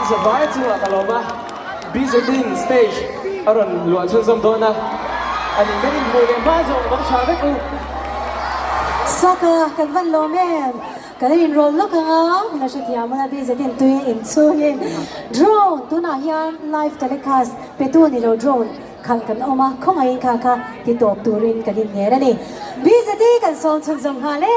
Survive to a kaloma, visiting stage, aron luan sun som dona. Ani kanin mo le bazo bang sabe ko. Saka kan van lo men. Kalin roll lo ka na siya thiam na visiting tuin in tuin. Drone tu na hian live telecast petu ni lo drone. Kan kan oma khong ai kha kha ti top turin kalin ne ra ni. Visiting kan son sun som ha le.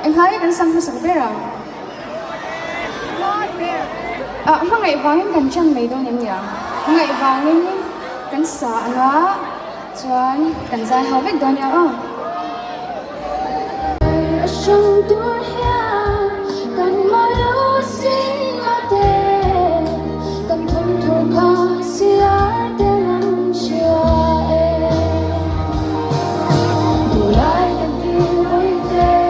Anh thấy cảnh xanh sực bé rồi. Hôm ngày vào những cảnh chân mấy đôi nhầm nhở. Ngày vào những cảnh sợ nó, chuẩn cảnh dài hầu hết đôi nhau. Trong tuổi hè, cảnh mơ ước xin mà thế, cảnh thầm thuộc khó xia để nắng chiều em. Đủ lại cảnh yêu với thế.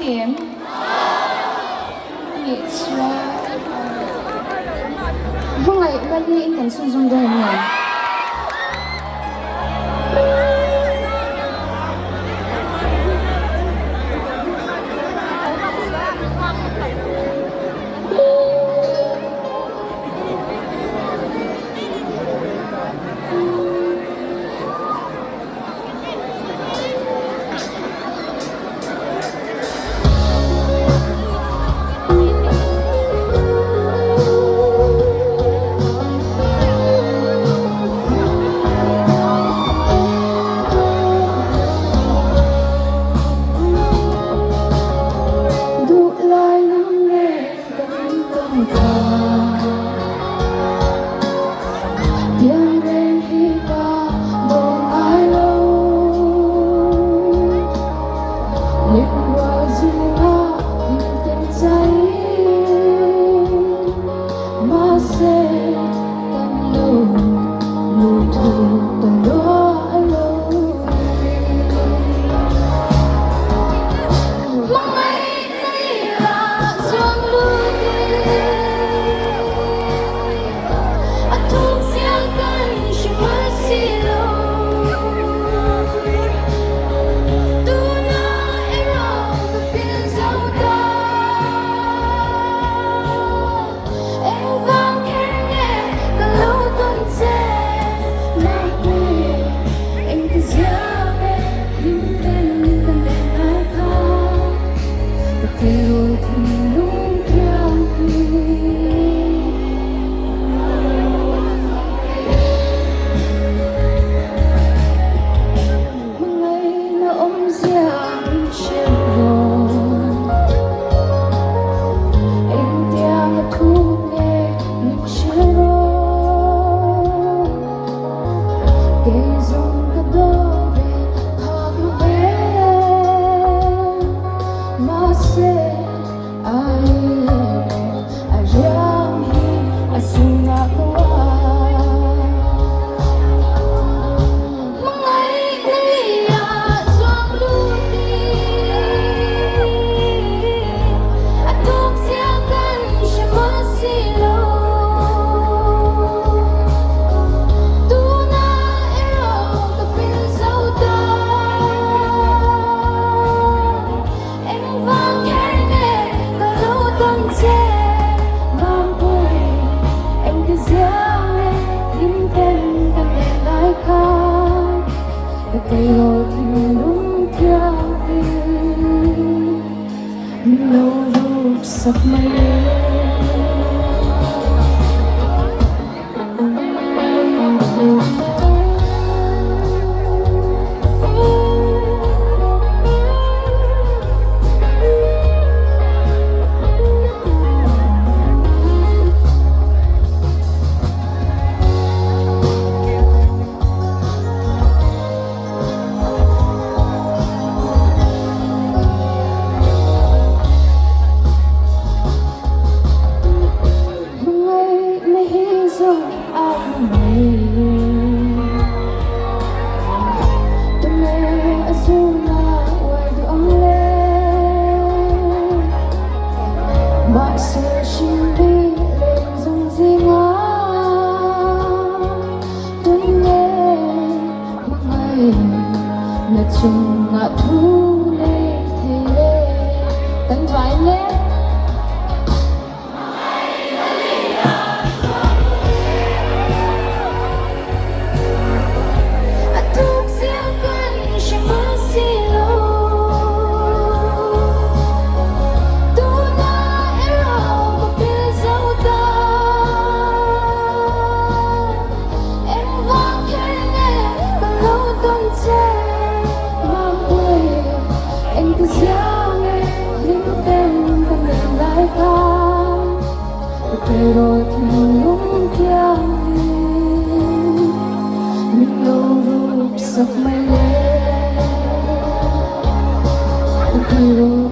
thiam. Hôm nay ba đi in cảnh xuân dung đời nhỉ. thì rồi thì đúng theo một ngày nó ôm ra bên trên rồi em đang là thu nghe những chiều rồi kể dùng cả đôi về thác lúc về mà sẽ ai ayam hi asuna kwa mangai ngia chuang luti atok sia kan shema silo tu na ero ka pin sau ta em vang khen nghe ta lâu tâm che mang vui anh cứ giang lên im tên ta nghe lại khóc để cây rồi thì mình đúng theo đi mình lâu lúc sắp mây mọi sự chinh đi lên dòng di ngã tôi nghe một ngày là chung ngã thu lê thế tấn vãi lê rồi thì lúc theo mình lâu lúc giấc mây lên rồi